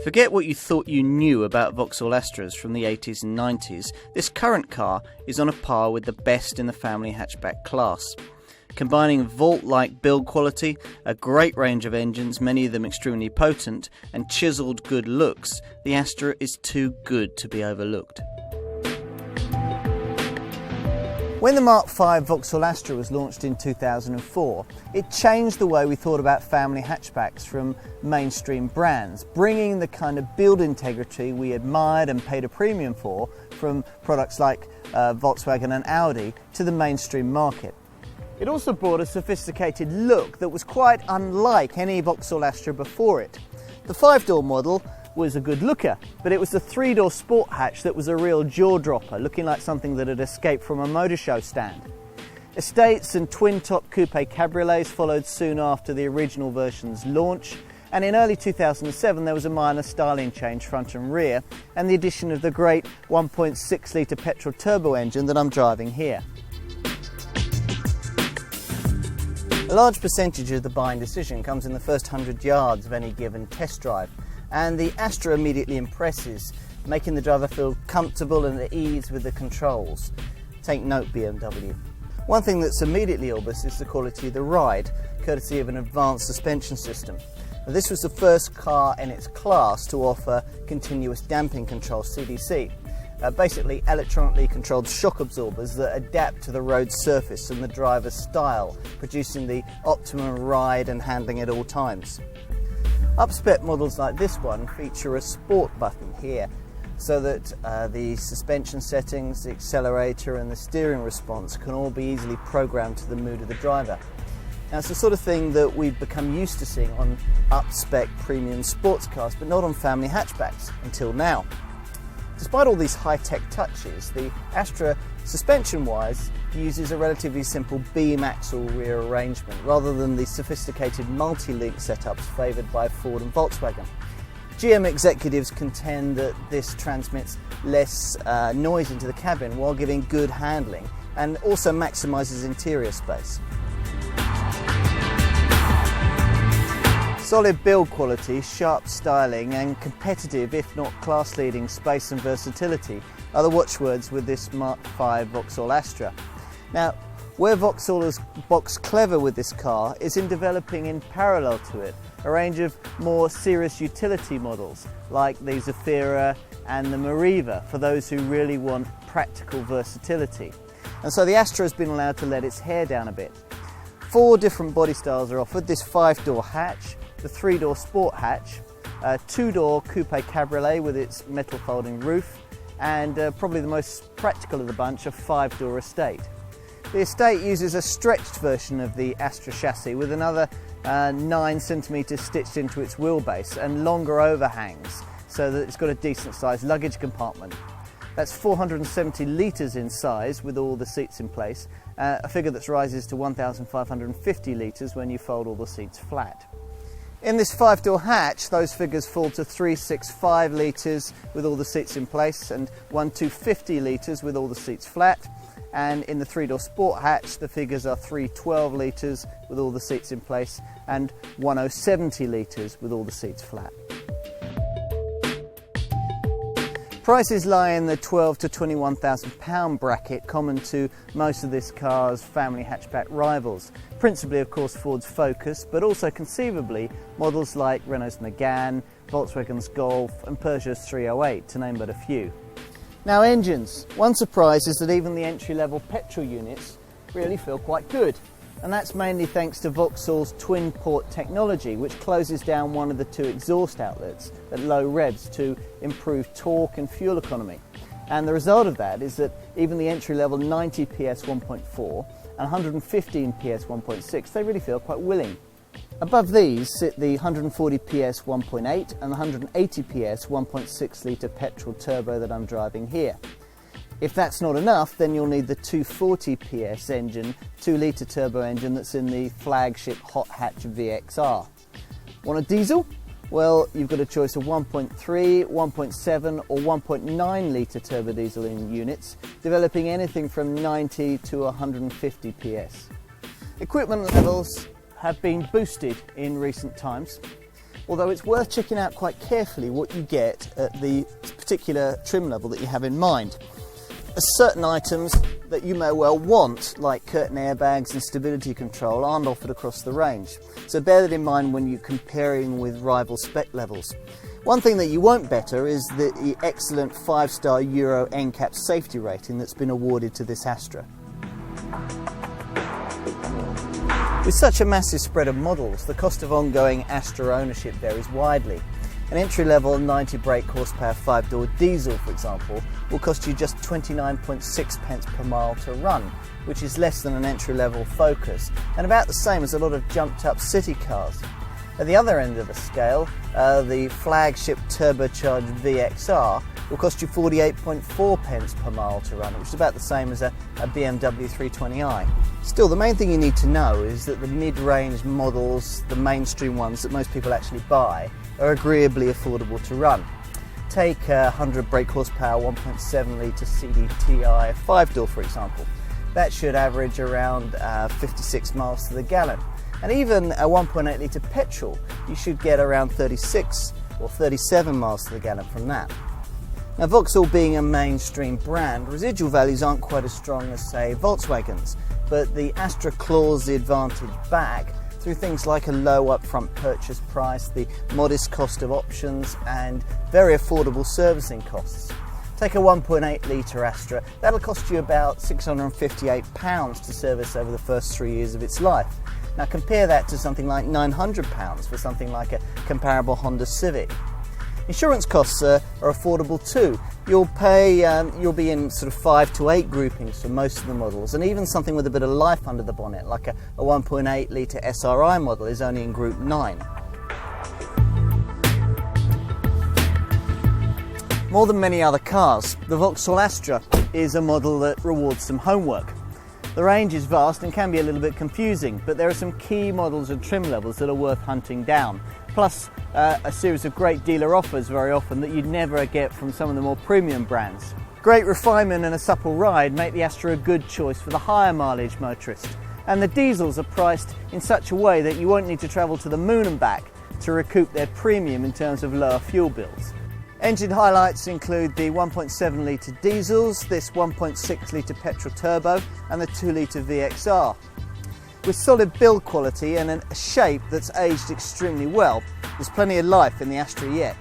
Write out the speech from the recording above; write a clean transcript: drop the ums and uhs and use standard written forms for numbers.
Forget what you thought you knew about Vauxhall Astras from the 80s and 90s. This current car is on a par with the best in the family hatchback class. Combining vault-like build quality, a great range of engines, many of them extremely potent, and chiselled good looks, the Astra is too good to be overlooked. When the Mark V Vauxhall Astra was launched in 2004, it changed the way we thought about family hatchbacks from mainstream brands, bringing the kind of build integrity we admired and paid a premium for from products like Volkswagen and Audi to the mainstream market. It also brought a sophisticated look that was quite unlike any Vauxhall Astra before it. The 5-door model was a good looker, but it was the 3-door sport hatch that was a real jaw-dropper, looking like something that had escaped from a motor show stand. Estates and twin-top coupe cabriolets followed soon after the original version's launch, and in early 2007 there was a minor styling change front and rear, and the addition of the great 1.6-litre petrol turbo engine that I'm driving here. A large percentage of the buying decision comes in the first 100 yards of any given test drive, and the Astra immediately impresses, making the driver feel comfortable and at ease with the controls. Take note, BMW. One thing that's immediately obvious is the quality of the ride, courtesy of an advanced suspension system. Now, this was the first car in its class to offer continuous damping control, CDC. Basically electronically controlled shock absorbers that adapt to the road surface and the driver's style, producing the optimum ride and handling at all times. Up-spec models like this one feature a sport button here, so that the suspension settings, the accelerator and the steering response can all be easily programmed to the mood of the driver. Now, it's the sort of thing that we've become used to seeing on up-spec premium sports cars, but not on family hatchbacks until now. Despite all these high-tech touches, the Astra, suspension-wise, uses a relatively simple beam axle rear arrangement rather than the sophisticated multi-link setups favoured by Ford and Volkswagen. GM executives contend that this transmits less noise into the cabin while giving good handling and also maximises interior space. Solid build quality, sharp styling and competitive, if not class-leading, space and versatility are the watchwords with this Mark V Vauxhall Astra. Now, where Vauxhall has boxed clever with this car is in developing in parallel to it a range of more serious utility models like the Zafira and the Meriva for those who really want practical versatility. And so the Astra has been allowed to let its hair down a bit. 4 different body styles are offered: this 5-door hatch, the 3-door sport hatch, a 2-door coupe cabriolet with its metal folding roof, and probably the most practical of the bunch, a 5-door estate. The estate uses a stretched version of the Astra chassis with another 9 centimetres stitched into its wheelbase and longer overhangs so that it's got a decent sized luggage compartment. That's 470 litres in size with all the seats in place, a figure that rises to 1,550 litres when you fold all the seats flat. In this 5-door hatch, those figures fall to 365 litres with all the seats in place and 1,250 litres with all the seats flat. And in the 3-door sport hatch, the figures are 312 litres with all the seats in place and 1070 litres with all the seats flat. Prices lie in the £12,000 to £21,000 bracket, common to most of this car's family hatchback rivals. Principally, of course, Ford's Focus, but also conceivably models like Renault's Megane, Volkswagen's Golf and Peugeot's 308, to name but a few. Now, engines. One surprise is that even the entry-level petrol units really feel quite good. And that's mainly thanks to Vauxhall's twin-port technology, which closes down one of the 2 exhaust outlets at low revs to improve torque and fuel economy. And the result of that is that even the entry-level 90 PS 1.4 and 115 PS 1.6, they really feel quite willing. Above these sit the 140 PS 1.8 and the 180 PS 1.6 litre petrol turbo that I'm driving here. If that's not enough, then you'll need the 240 PS engine, 2-litre turbo engine that's in the flagship hot hatch VXR. Want a diesel? Well, you've got a choice of 1.3, 1.7 or 1.9 litre turbo diesel in units, developing anything from 90 to 150 PS. Equipment levels have been boosted in recent times. although it's worth checking out quite carefully what you get at the particular trim level that you have in mind. Certain items that you may well want, like curtain airbags and stability control, aren't offered across the range, so bear that in mind when you're comparing with rival spec levels. One thing that you won't better is the excellent 5-star Euro NCAP safety rating that's been awarded to this Astra. With such a massive spread of models, the cost of ongoing Astra ownership varies widely. An entry-level 90 brake horsepower 5-door diesel, for example, will cost you just 29.6 pence per mile to run, which is less than an entry-level Focus, and about the same as a lot of jumped-up city cars. At the other end of the scale, the flagship turbocharged VXR will cost you 48.4 pence per mile to run, which is about the same as a BMW 320i. Still, the main thing you need to know is that the mid-range models, the mainstream ones that most people actually buy, are agreeably affordable to run. Take a 100 brake horsepower 1.7 litre CDTI 5-door, for example. That should average around 56 miles to the gallon. And even a 1.8 litre petrol, you should get around 36 or 37 miles to the gallon from that. Now, Vauxhall being a mainstream brand, residual values aren't quite as strong as, say, Volkswagen's, but the Astra claws the advantage back through things like a low upfront purchase price, the modest cost of options, and very affordable servicing costs. Take a 1.8 litre Astra, that'll cost you about £658 to service over the first 3 years of its life. Now compare that to something like £900 for something like a comparable Honda Civic. Insurance costs are affordable too. You'll be in sort of 5 to 8 groupings for most of the models, and even something with a bit of life under the bonnet, like a 1.8 litre SRI model, is only in Group 9. More than many other cars, the Vauxhall Astra is a model that rewards some homework. The range is vast and can be a little bit confusing, but there are some key models and trim levels that are worth hunting down, plus a series of great dealer offers very often that you'd never get from some of the more premium brands. Great refinement and a supple ride make the Astra a good choice for the higher mileage motorist, and the diesels are priced in such a way that you won't need to travel to the moon and back to recoup their premium in terms of lower fuel bills. Engine highlights include the 1.7 litre diesels, this 1.6 litre petrol turbo and the 2 litre VXR. With solid build quality and a shape that's aged extremely well, there's plenty of life in the Astra yet.